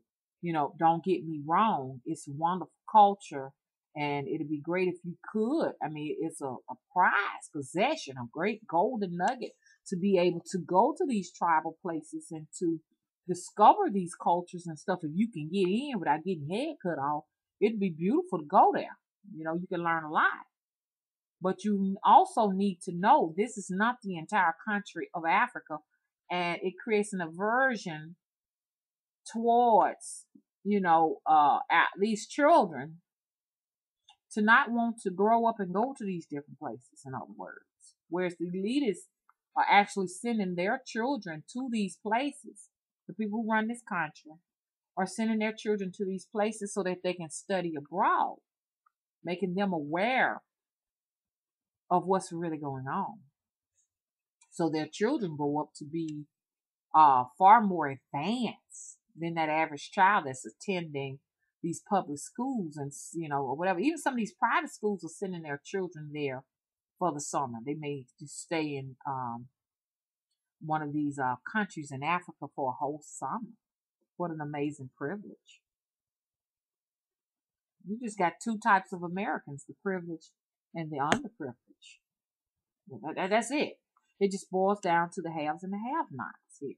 Don't get me wrong, it's wonderful culture, and it'd be great if you could. I mean, it's a prize possession, a great golden nugget to be able to go to these tribal places and to discover these cultures and stuff. If you can get in without getting head cut off, it'd be beautiful to go there. You can learn a lot. But you also need to know this is not the entire country of Africa, and it creates an aversion towards, at least children, to not want to grow up and go to these different places, in other words. Whereas the elitists are actually sending their children to these places. The people who run this country are sending their children to these places so that they can study abroad, making them aware of what's really going on. So their children grow up to be far more advanced than that average child that's attending these public schools and, or whatever. Even some of these private schools are sending their children there for the summer. They may just stay in one of these countries in Africa for a whole summer. What an amazing privilege. You just got two types of Americans, the privileged and the underprivileged. That's it. It just boils down to the haves and the have-nots here.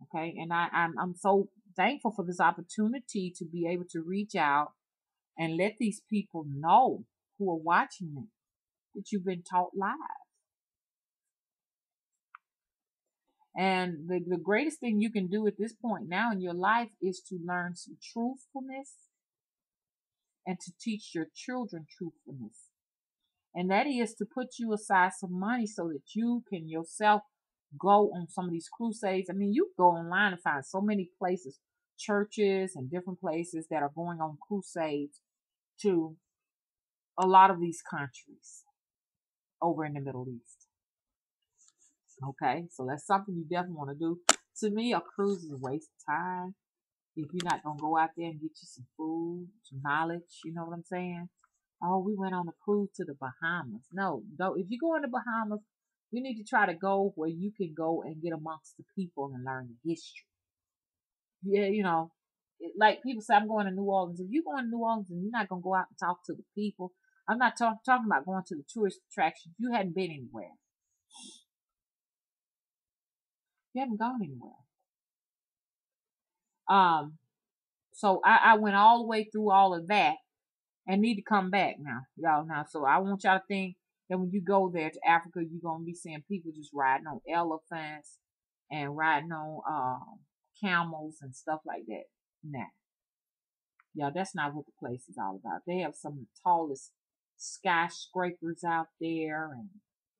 Okay, and I'm so thankful for this opportunity to be able to reach out and let these people know who are watching me that you've been taught lies. And the greatest thing you can do at this point now in your life is to learn some truthfulness and to teach your children truthfulness. And that is to put you aside some money so that you can yourself go on some of these crusades. I mean, you go online and find so many places, churches and different places that are going on crusades to a lot of these countries over in the Middle East. Okay, so that's something you definitely want to do. To me, a cruise is a waste of time. If you're not going to go out there and get you some food, some knowledge, you know what I'm saying? Oh, we went on a cruise to the Bahamas. No, don't. If you go in the Bahamas, you need to try to go where you can go and get amongst the people and learn the history. Yeah, like people say, I'm going to New Orleans. If you're going to New Orleans and you're not going to go out and talk to the people, I'm not talking about going to the tourist attractions. You hadn't been anywhere. You haven't gone anywhere. So I went all the way through all of that and need to come back now, y'all. Now, so I want y'all to think that when you go there to Africa, you're gonna be seeing people just riding on elephants and riding on camels and stuff like that. Nah, y'all, that's not what the place is all about. They have some of the tallest skyscrapers out there,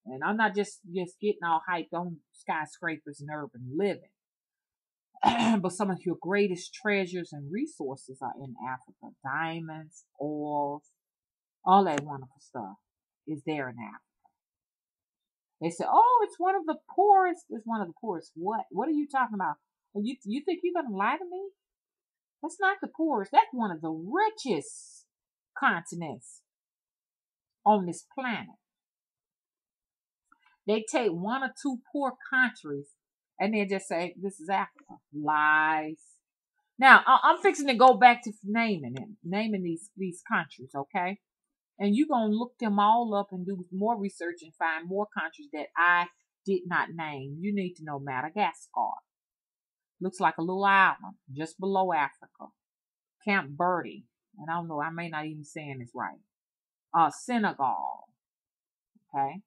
and I'm not just getting all hyped on skyscrapers and urban living. But some of your greatest treasures and resources are in Africa. Diamonds, oils, all that wonderful stuff is there in Africa. They say, oh, it's one of the poorest. It's one of the poorest. What? What are you talking about? You think you're going to lie to me? That's not the poorest. That's one of the richest continents on this planet. They take one or two poor countries and then just say, this is Africa. Lies. Now, I'm fixing to go back to naming these countries, okay? And you're going to look them all up and do more research and find more countries that I did not name. You need to know Madagascar. Looks like a little island just below Africa. Camp Verde. And I don't know, I may not even saying this right. Senegal. Okay.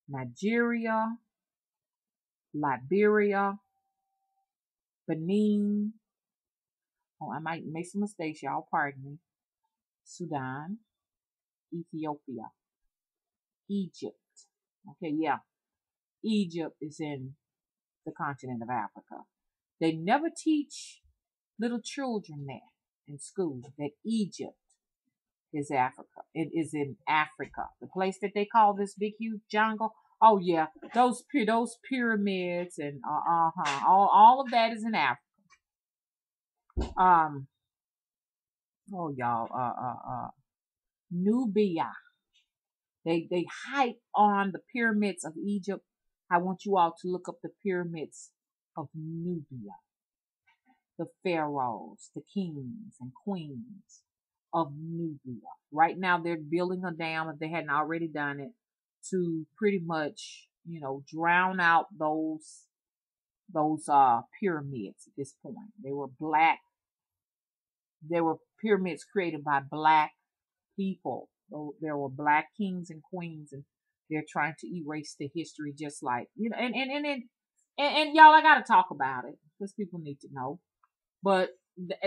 Nigeria. Liberia. Benin. Oh, I might make some mistakes, y'all. Pardon me. Sudan. Ethiopia. Egypt. Okay, yeah. Egypt is in the continent of Africa. They never teach little children there in school that Egypt is Africa. It is in Africa. The place that they call this big, huge jungle. Oh, yeah. Those pyramids and all of that is in Africa. Oh, y'all. Nubia. They hype on the pyramids of Egypt. I want you all to look up the pyramids of Nubia. The pharaohs, the kings and queens of Nubia. Right now they're building a dam, if they hadn't already done it, to pretty much, drown out those pyramids at this point. They were pyramids created by black people. There were black kings and queens, and they're trying to erase the history, just like, and y'all, I gotta talk about it because people need to know. But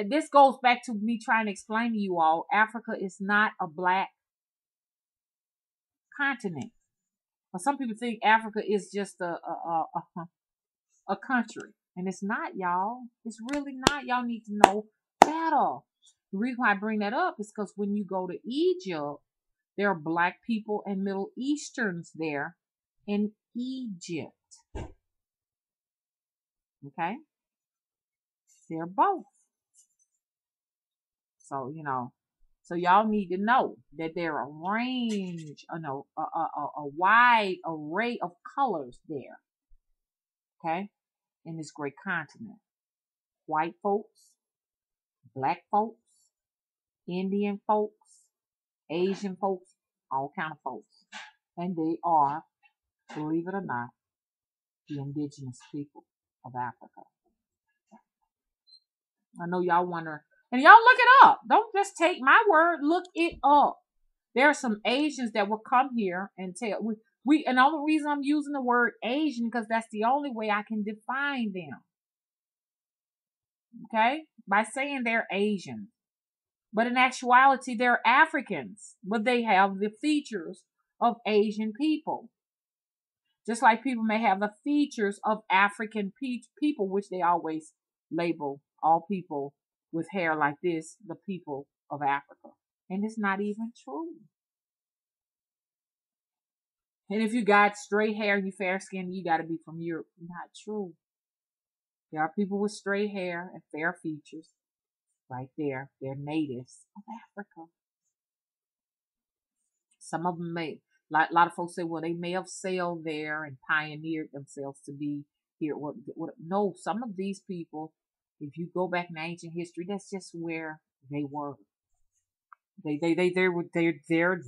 this goes back to me trying to explain to you all, Africa is not a black continent. But some people think Africa is just a country, and it's not, y'all. It's really not. Y'all need to know better. The reason why I bring that up is because when you go to Egypt, there are black people and Middle Easterns there in Egypt. Okay? They're both. So, so y'all need to know that there are a range, a wide array of colors there. Okay? In this great continent. White folks, black folks, Indian folks, Asian folks, all kind of folks. And they are, believe it or not, the indigenous people of Africa. I know y'all wonder, and y'all look it up. Don't just take my word, look it up. There are some Asians that will come here and tell, and the only reason I'm using the word Asian, because that's the only way I can define them. Okay? By saying they're Asian. But in actuality, they're Africans. But they have the features of Asian people. Just like people may have the features of African people, which they always label all people with hair like this, the people of Africa. And it's not even true. And if you got straight hair and you fair skin, you got to be from Europe. Not true. There are people with straight hair and fair features right there. They're natives of Africa. Some of them may, like a lot of folks say, well, they may have sailed there and pioneered themselves to be here. No, some of these people, if you go back in ancient history, that's just where they were. They're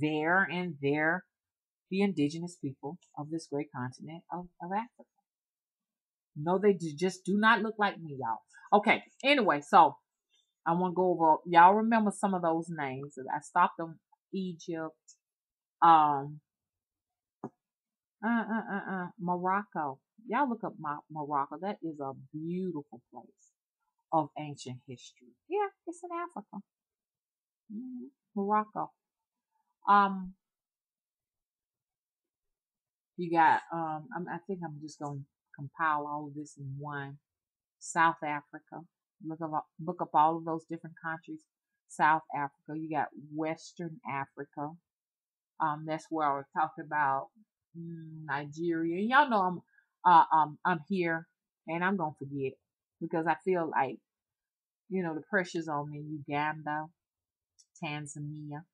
there, and they're the indigenous people of this great continent of Africa. No, they just do not look like me, y'all. Okay, anyway, so I want to go over, y'all remember some of those names. I stopped on Egypt. I Morocco. Y'all look up Morocco. That is a beautiful place of ancient history. Yeah, it's in Africa. Morocco. Um, you got I think I'm just gonna compile all of this in one. South Africa. Look up all of those different countries. South Africa. You got Western Africa. That's where I was talking about Nigeria. And y'all know I'm here, and I'm gonna forget because I feel like the pressure's on me. Uganda, Tanzania,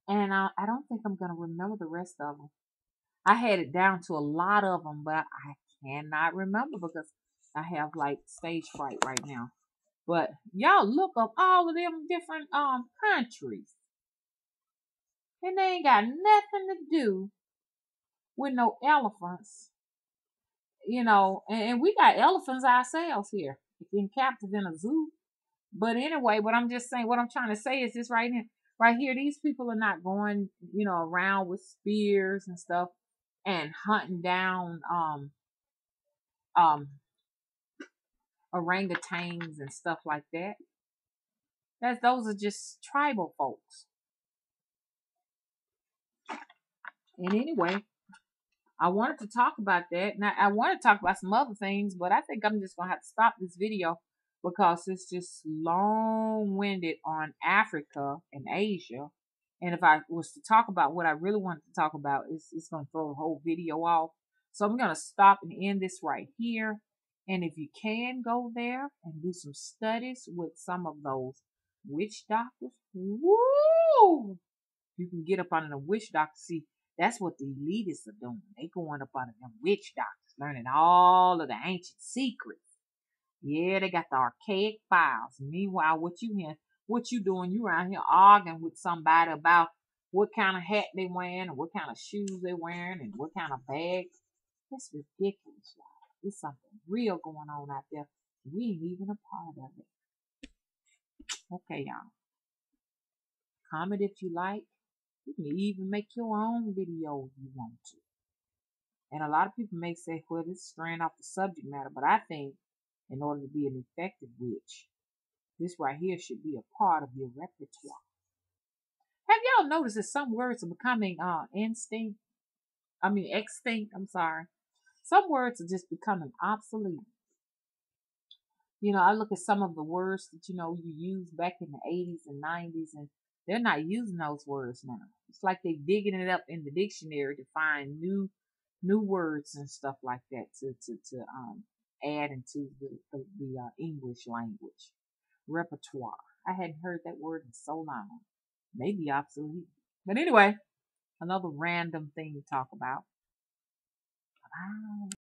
and I don't think I'm gonna remember the rest of them. I had it down to a lot of them, but I cannot remember because I have like stage fright right now. But y'all look up all of them different countries, and they ain't got nothing to do with no elephants, and we got elephants ourselves here, being captive in a zoo. But anyway, what I'm just saying, what I'm trying to say is this right here, these people are not going, around with spears and stuff and hunting down um orangutans and stuff like that. Those are just tribal folks. And anyway, I wanted to talk about that. Now I want to talk about some other things, but I think I'm just gonna have to stop this video because it's just long-winded on Africa and Asia. And if I was to talk about what I really wanted to talk about, it's gonna throw the whole video off. So I'm gonna stop and end this right here. And if you can go there and do some studies with some of those witch doctors, woo! You can get up under the witch doctors. See, that's what the elitists are doing. They going up under them witch doctors, learning all of the ancient secrets. Yeah, they got the archaic files. Meanwhile, what you doing? You around here arguing with somebody about what kind of hat they wearing, and what kind of shoes they wearing, and what kind of bag. That's ridiculous, y'all. There's something real going on out there. We ain't even a part of it. Okay, y'all. Comment if you like. You can even make your own video if you want to. And a lot of people may say, well, this is straying off the subject matter, but I think in order to be an effective witch, this right here should be a part of your repertoire. Have y'all noticed that some words are becoming extinct? I'm sorry. Some words are just becoming obsolete. I look at some of the words that you used back in the 80s and 90s, and they're not using those words now. It's like they're digging it up in the dictionary to find new words and stuff like that to add into the English language repertoire. I hadn't heard that word in so long. Maybe obsolete. But anyway, another random thing to talk about. Bye.